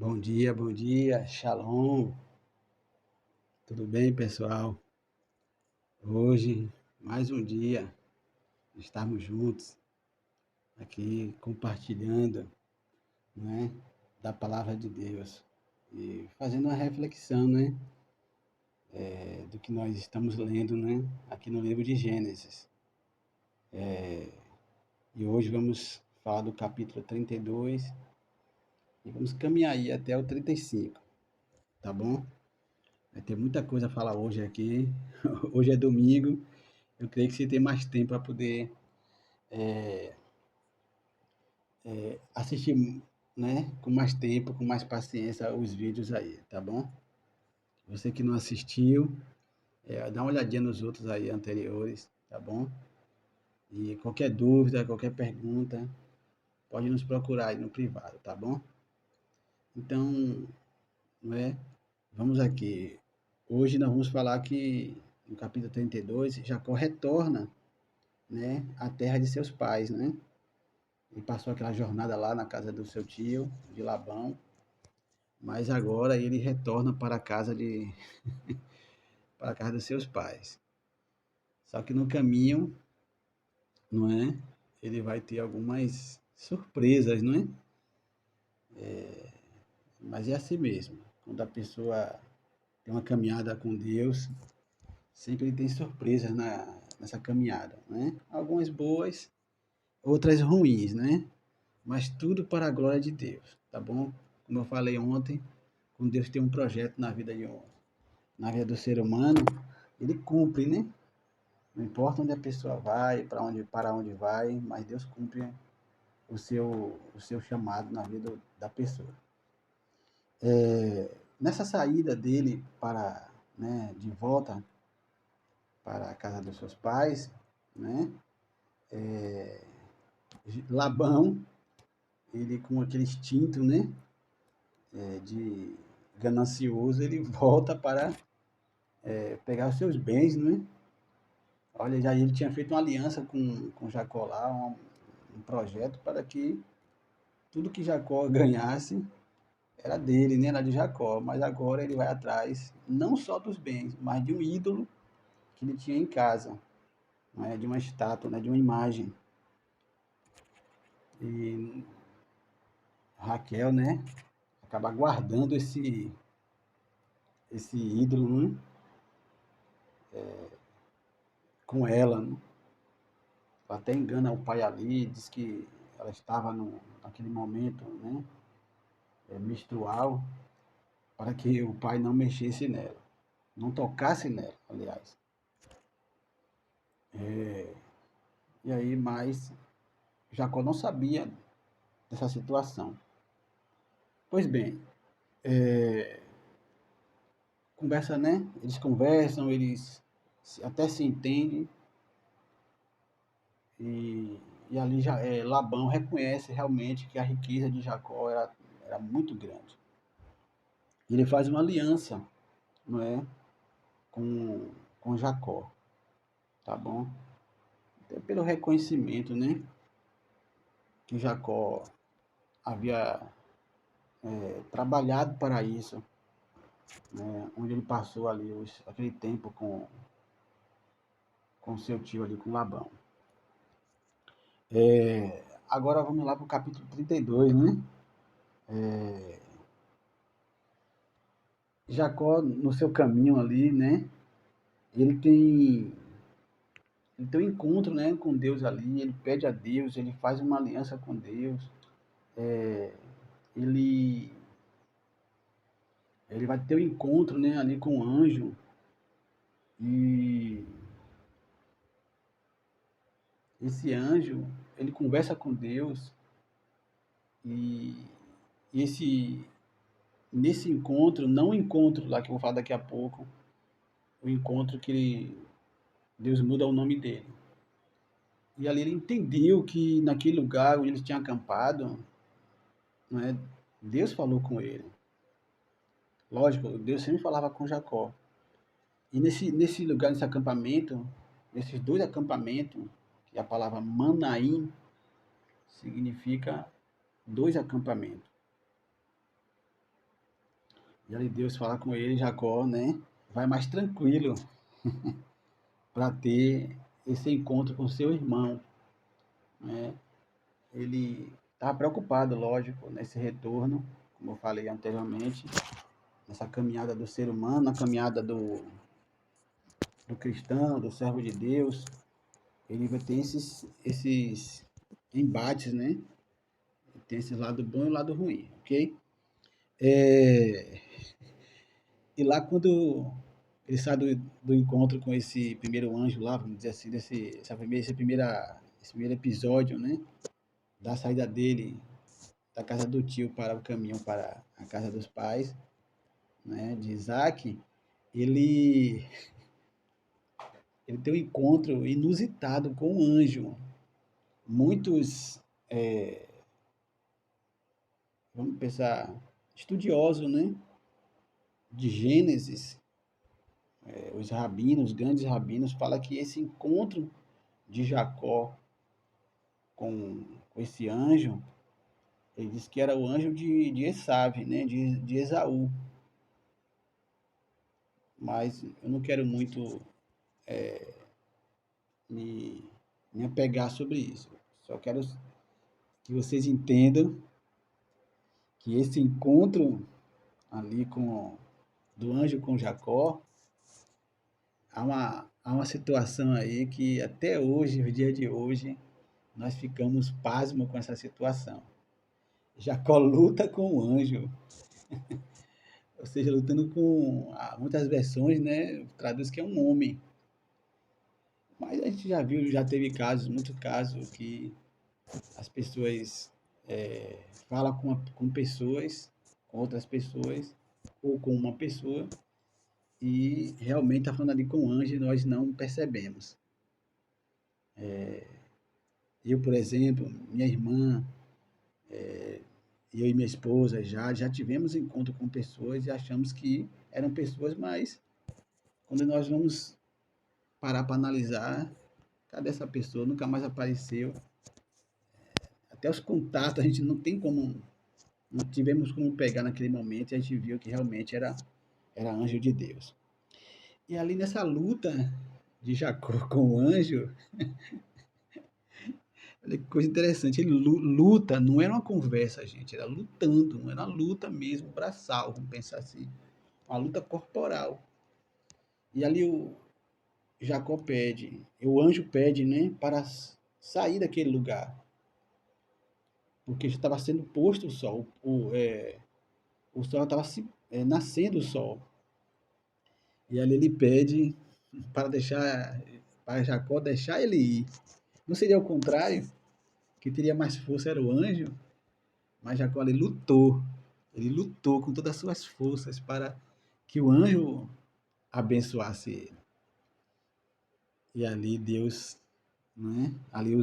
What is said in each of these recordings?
Bom dia, Shalom. Tudo bem, pessoal? Hoje, mais um dia, estarmos juntos aqui compartilhando, né, da palavra de Deus e fazendo uma reflexão, né, do que nós estamos lendo, né, aqui no livro de Gênesis. E hoje vamos falar do capítulo 32 e vamos caminhar aí até o 35, tá bom? Vai ter muita coisa a falar hoje aqui. Hoje é domingo. Eu creio que você tem mais tempo para poder assistir, né, com mais tempo, com mais paciência os vídeos aí, tá bom? Você que não assistiu, dá uma olhadinha nos outros aí anteriores, tá bom? E qualquer dúvida, qualquer pergunta, pode nos procurar aí no privado, tá bom? Então, né, vamos aqui. Hoje nós vamos falar que no capítulo 32, Jacó retorna, né, à terra de seus pais, né? E passou aquela jornada lá na casa do seu tio, de Labão, mas agora ele retorna para a casa para a casa dos seus pais. Só que no caminho, não é? Ele vai ter algumas surpresas, não é? Mas é assim mesmo. Quando a pessoa tem uma caminhada com Deus, sempre tem surpresas nessa caminhada, né? Algumas boas, outras ruins, né? Mas tudo para a glória de Deus, tá bom? Como eu falei ontem, quando Deus tem um projeto na vida do ser humano, ele cumpre, né? Não importa onde a pessoa vai, para onde vai, mas Deus cumpre o seu chamado na vida da pessoa. Nessa saída dele né, de volta para a casa dos seus pais, né, Labão, ele com aquele instinto, né, de ganancioso, ele volta para pegar os seus bens, né? Olha, já ele tinha feito uma aliança com Jacó lá, um projeto para que tudo que Jacó ganhasse era dele, né? Era de Jacó, mas agora ele vai atrás não só dos bens, mas de um ídolo que ele tinha em casa, né? De uma estátua, né? De uma imagem. E Raquel, né? Acaba guardando esse ídolo, né? Com ela, né? Ela até engana o pai ali, diz que ela estava naquele momento, né? Menstrual, para que o pai não mexesse nela, não tocasse nela, aliás. E aí, mas Jacó não sabia dessa situação. Pois bem, conversa, né? Eles conversam, eles até se entendem e, e ali já Labão reconhece realmente que a riqueza de Jacó era muito grande. E ele faz uma aliança, não é, com Jacó, tá bom? Até pelo reconhecimento, né, que Jacó havia trabalhado para isso, né, onde ele passou ali aquele tempo com seu tio ali, com Labão. Agora vamos lá para o capítulo 32, né? Jacó, no seu caminho ali, né? Ele tem, ele tem um encontro, né, com Deus ali, ele pede a Deus, ele faz uma aliança com Deus, ele, ele vai ter um encontro, né, ali com o anjo, e esse anjo, ele conversa com Deus, e, e nesse encontro, não o encontro lá que eu vou falar daqui a pouco, o encontro que Deus muda o nome dele. E ali ele entendeu que naquele lugar onde ele tinha acampado, não é, Deus falou com ele. Lógico, Deus sempre falava com Jacó. E nesse lugar, nesse acampamento, nesses dois acampamentos, que a palavra Manaim significa dois acampamentos. E ali Deus fala com ele, Jacó, né? Vai mais tranquilo para ter esse encontro com seu irmão, né? Ele estava preocupado, lógico, nesse retorno, como eu falei anteriormente, nessa caminhada do ser humano, na caminhada do cristão, do servo de Deus. Ele vai ter esses embates, né? Tem esse lado bom e o lado ruim, ok? É, e lá quando ele sai do encontro com esse primeiro anjo lá, vamos dizer assim, esse primeiro episódio, né? Da saída dele da casa do tio para o caminho para a casa dos pais, né? De Isaac, ele, ele tem um encontro inusitado com um anjo. Muitos, vamos pensar, estudiosos, né? De Gênesis, os rabinos, os grandes rabinos, falam que esse encontro de Jacó com esse anjo, ele disse que era o anjo de Esaú, né, de Esaú. Mas eu não quero muito me, me apegar sobre isso. Só quero que vocês entendam que esse encontro ali do anjo com Jacó, há uma situação aí que até hoje, no dia de hoje, nós ficamos pasmos com essa situação. Jacó luta com o anjo, ou seja, lutando com muitas versões, né? Traduz que é um homem. Mas a gente já viu, já teve casos, muitos casos, que as pessoas falam com pessoas, com outras pessoas, ou com uma pessoa, e realmente está falando ali com o anjo e nós não percebemos. Eu, por exemplo, minha irmã, eu e minha esposa já tivemos encontro com pessoas e achamos que eram pessoas, mas quando nós vamos parar para analisar, cadê essa pessoa? Nunca mais apareceu. Até os contatos a gente não tem como, não tivemos como pegar naquele momento e a gente viu que realmente era anjo de Deus. E ali nessa luta de Jacó com o anjo, olha que coisa interessante, ele luta, não era uma conversa, gente, era lutando, não era uma luta mesmo, braçal, vamos pensar assim, uma luta corporal. E ali o Jacó pede, o anjo pede, né, para sair daquele lugar, porque já estava sendo posto o sol, o sol estava nascendo o sol. E ali ele pede para Jacó deixar ele ir. Não seria o contrário, que teria mais força era o anjo, mas Jacó ali lutou. Ele lutou com todas as suas forças para que o anjo abençoasse ele. E ali Deus, né? Ali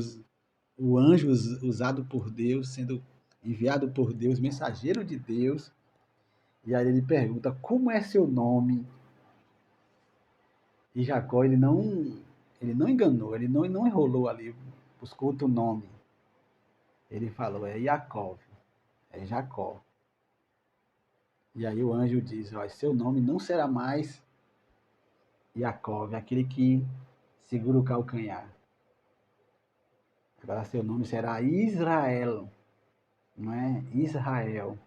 o anjo usado por Deus, sendo enviado por Deus, mensageiro de Deus. E aí ele pergunta: como é seu nome? E Jacó, ele não enganou, ele não enrolou ali, buscou outro nome. Ele falou: é Jacó, é Jacó. E aí o anjo diz: ó, seu nome não será mais Jacó, aquele que segura o calcanhar. Agora seu nome será Israel, não é Israel.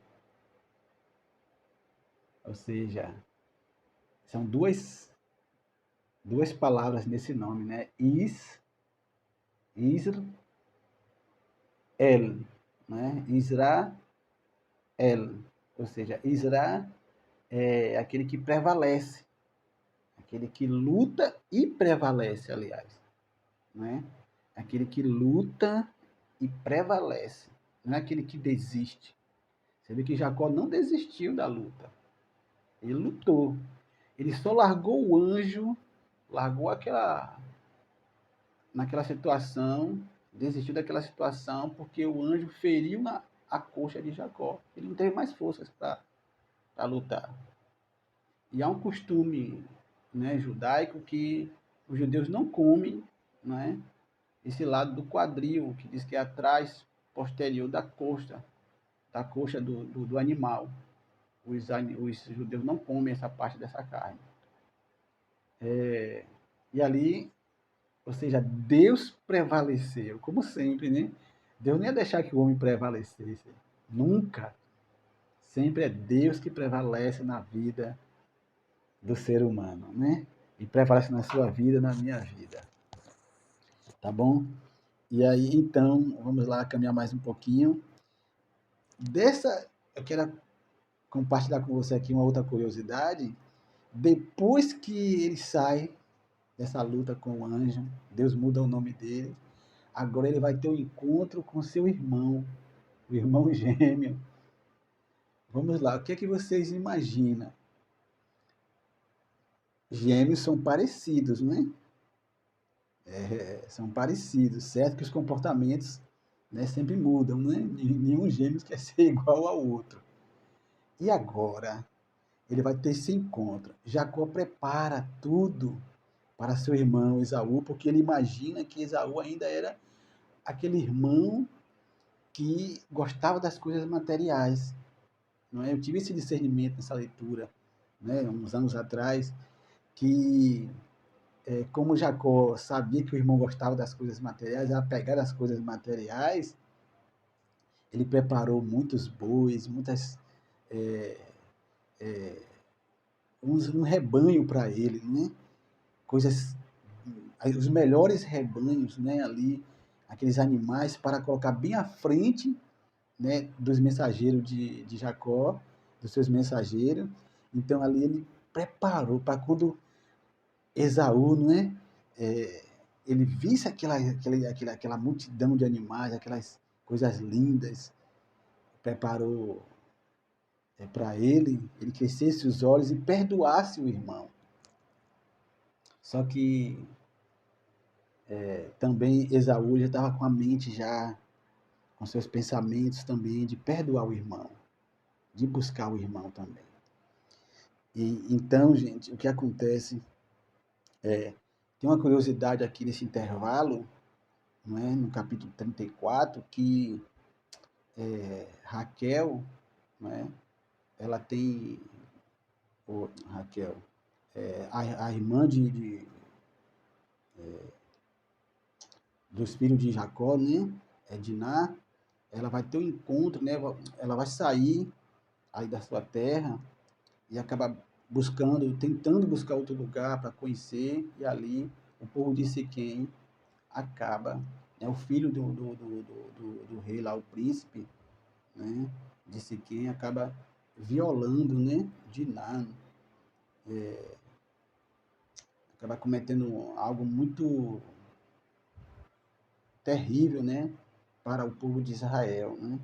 Ou seja, são duas palavras nesse nome, né? Israel, né? Israel, ou seja, Israel é aquele que prevalece, aquele que luta e prevalece, aliás, né? Aquele que luta e prevalece, não é aquele que desiste. Você vê que Jacó não desistiu da luta, ele lutou, ele só largou o anjo, largou naquela situação, desistiu daquela situação porque o anjo feriu a coxa de Jacó. Ele não teve mais forças para lutar. E há um costume, né, judaico que os judeus não comem, né, esse lado do quadril, que diz que é atrás, posterior da coxa do animal. os judeus não comem essa parte dessa carne. E ali, ou seja, Deus prevaleceu, como sempre, né? Deus não ia deixar que o homem prevalecesse. Nunca. Sempre é Deus que prevalece na vida do ser humano, né? E prevalece na sua vida, na minha vida. Tá bom? E aí, então, vamos lá caminhar mais um pouquinho. Eu quero compartilhar com você aqui uma outra curiosidade. Depois que ele sai dessa luta com o anjo, Deus muda o nome dele. Agora ele vai ter um encontro com seu irmão, o irmão gêmeo. Vamos lá, o que é que vocês imaginam? Gêmeos são parecidos, né? São parecidos, certo que os comportamentos, né, sempre mudam, né? Nenhum gêmeo quer ser igual ao outro. E agora, ele vai ter esse encontro. Jacó prepara tudo para seu irmão Esaú, porque ele imagina que Esaú ainda era aquele irmão que gostava das coisas materiais. Não é? Eu tive esse discernimento nessa leitura, né, uns anos atrás, que como Jacó sabia que o irmão gostava das coisas materiais, era pegar as coisas materiais, ele preparou muitos bois, muitas é, um rebanho para ele, né? Coisas, os melhores rebanhos, né? Ali, aqueles animais para colocar bem à frente, né? Dos mensageiros de Jacó, dos seus mensageiros. Então ali ele preparou para quando Esaú, não é? Ele visse aquela multidão de animais, aquelas coisas lindas, preparou para ele crescesse os olhos e perdoasse o irmão. Só que também Esaú já estava com a mente já, com seus pensamentos também de perdoar o irmão, de buscar o irmão também. E então, gente, o que acontece tem uma curiosidade aqui nesse intervalo, não é? No capítulo 34, que Raquel, não é? Ela tem, Raquel, a irmã dos filhos de Jacó, né? Diná, ela vai ter um encontro, né? Ela vai sair aí da sua terra e acabar buscando, tentando buscar outro lugar para conhecer, e ali o povo de Siquém acaba, né? O filho do rei lá, o príncipe, né? De Siquém, acaba violando, né? Diná, acaba cometendo algo muito terrível, né, para o povo de Israel, né?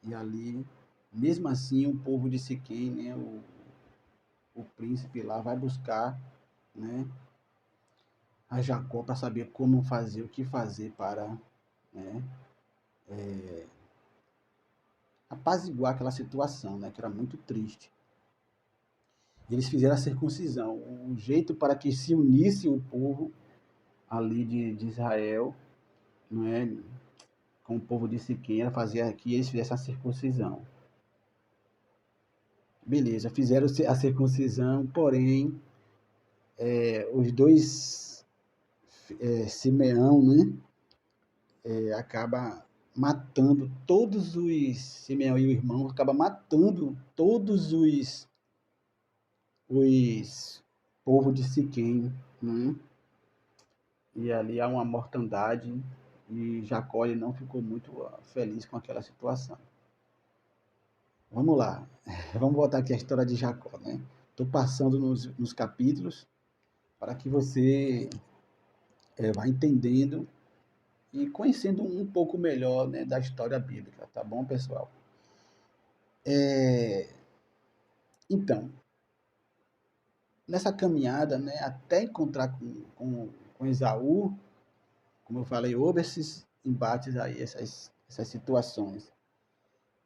E ali, mesmo assim, o povo de Siquém, né, o príncipe lá vai buscar, né, a Jacó para saber como fazer, o que fazer para, né, apaziguar aquela situação, né, que era muito triste. E eles fizeram a circuncisão, o jeito para que se unisse o povo ali de Israel, não é, com o povo de Siquém, era fazer que eles fizessem a circuncisão. Beleza, fizeram a circuncisão, porém, os dois, Simeão, né, acaba matando todos os, Simeão e o irmão, acaba matando todos os povo de Siquém, né, e ali há uma mortandade, e Jacó ele não ficou muito feliz com aquela situação. Vamos lá, vamos voltar aqui à história de Jacó, né? Estou passando nos capítulos para que você vá entendendo e conhecendo um pouco melhor, né, da história bíblica, tá bom, pessoal? Então, nessa caminhada, né, até encontrar com Esaú, como eu falei, houve esses embates aí, essas situações.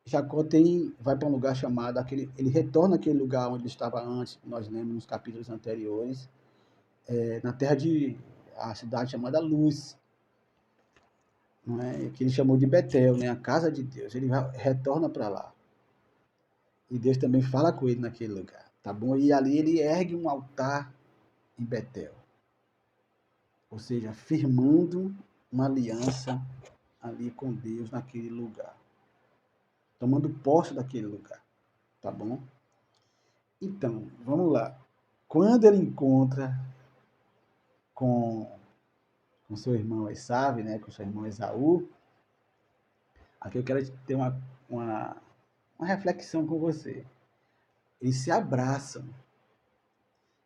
Jacó vai para um lugar chamado, ele retorna àquele lugar onde ele estava antes, nós lemos nos capítulos anteriores, na terra a cidade chamada Luz, não é? Que ele chamou de Betel, né, a casa de Deus. Ele retorna para lá. E Deus também fala com ele naquele lugar, tá bom? E ali ele ergue um altar em Betel, ou seja, firmando uma aliança ali com Deus naquele lugar, tomando posse daquele lugar, tá bom? Então, vamos lá. Quando ele encontra com, com seu irmão Esaú, né, com seu irmão Esaú, aqui eu quero ter uma, uma reflexão com você. Eles se abraçam,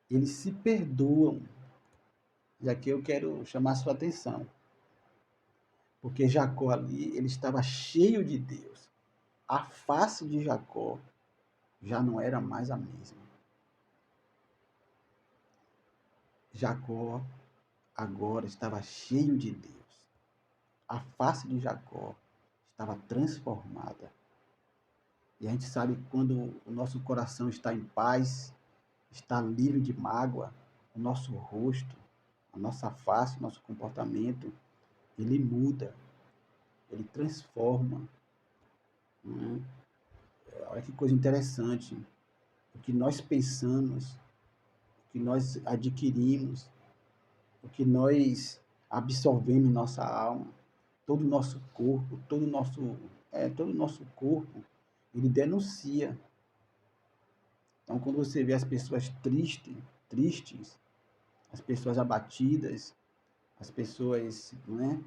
eles se perdoam. E aqui eu quero chamar a sua atenção, porque Jacó ali, ele estava cheio de Deus. A face de Jacó já não era mais a mesma. Jacó agora estava cheio de Deus. A face de Jacó estava transformada. E a gente sabe que quando o nosso coração está em paz, está livre de mágoa, o nosso rosto, a nossa face, o nosso comportamento, ele muda, ele transforma. Né? Olha que coisa interessante. O que nós pensamos, o que nós adquirimos, o que nós absorvemos em nossa alma, todo o nosso corpo, todo o nosso corpo, ele denuncia. Então, quando você vê as pessoas tristes, as pessoas abatidas, as pessoas, né,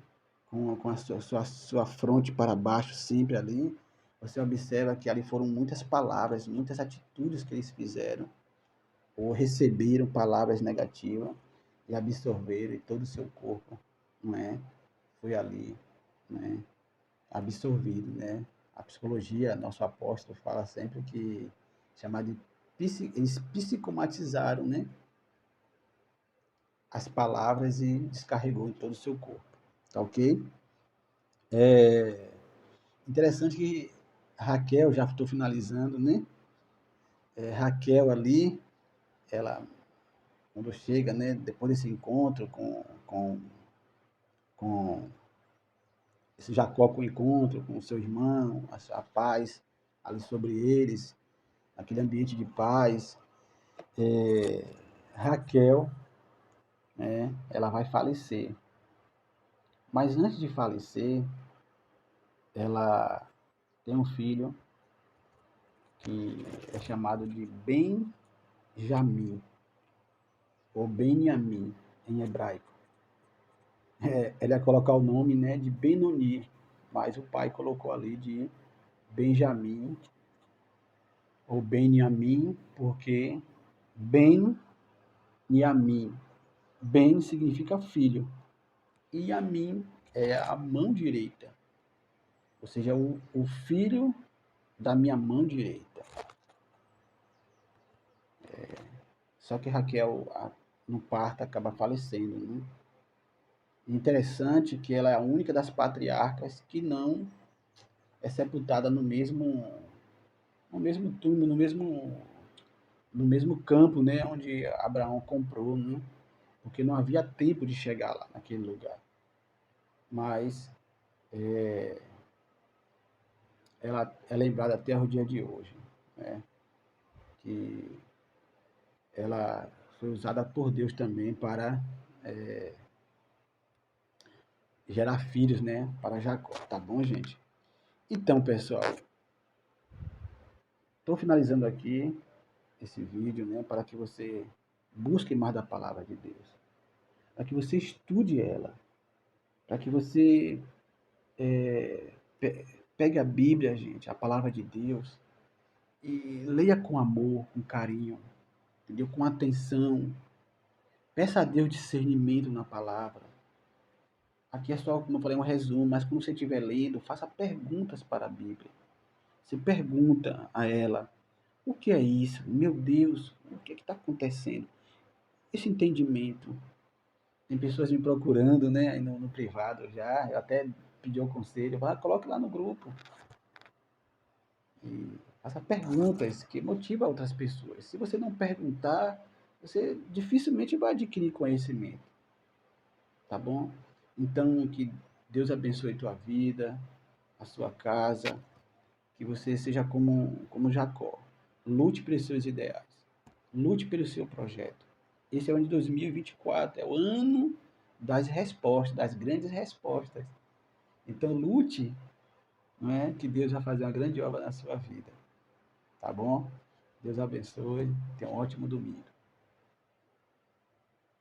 com a sua fronte para baixo sempre ali, você observa que ali foram muitas palavras, muitas atitudes que eles fizeram, ou receberam palavras negativas e absorveram, e todo o seu corpo, não é, foi ali, né, absorvido, né? A psicologia, nosso apóstolo fala sempre que chamar de eles psicomatizaram, né, as palavras e descarregou em todo o seu corpo, tá ok? Interessante que Raquel, já estou finalizando, né? Raquel ali, ela quando chega, né, depois desse encontro com esse Jacó, com o encontro com o seu irmão, a paz ali sobre eles, aquele ambiente de paz, Raquel, né, ela vai falecer. Mas antes de falecer, ela tem um filho que é chamado de Benjamim, ou Benjamim, em hebraico. Ela ia colocar o nome, né, de Benoni, mas o pai colocou ali de Benjamim, ou Benjamim, porque Ben-Yamim. Ben significa filho, e Yamim é a mão direita, ou seja, o filho da minha mão direita. Só que Raquel, no parto, acaba falecendo. Né? Interessante que ela é a única das patriarcas que não é sepultada no mesmo túmulo, no mesmo campo, né, onde Abraão comprou, né? Porque não havia tempo de chegar lá naquele lugar. Mas ela é lembrada até o dia de hoje, né? Que ela foi usada por Deus também para gerar filhos, né, para Jacó, tá bom, gente? Então, pessoal, estou finalizando aqui esse vídeo, né, para que você busque mais da palavra de Deus, para que você estude ela, para que você pegue a Bíblia, gente, a palavra de Deus, e leia com amor, com carinho, entendeu? Com atenção. Peça a Deus discernimento na palavra. Aqui é só, como eu falei, um resumo, mas quando você estiver lendo, faça perguntas para a Bíblia. Você pergunta a ela, o que é isso? Meu Deus, o que está acontecendo? Esse entendimento. Tem pessoas me procurando, né, aí no privado já, eu até pedi o conselho, coloque lá no grupo. E faça perguntas que motivam outras pessoas. Se você não perguntar, você dificilmente vai adquirir conhecimento, tá bom? Então, que Deus abençoe a tua vida, a sua casa, que você seja como Jacó. Lute pelos seus ideais. Lute pelo seu projeto. Esse é o ano de 2024, é o ano das respostas, das grandes respostas. Então, lute, não é? Que Deus vai fazer uma grande obra na sua vida. Tá bom? Deus abençoe. Tenha um ótimo domingo.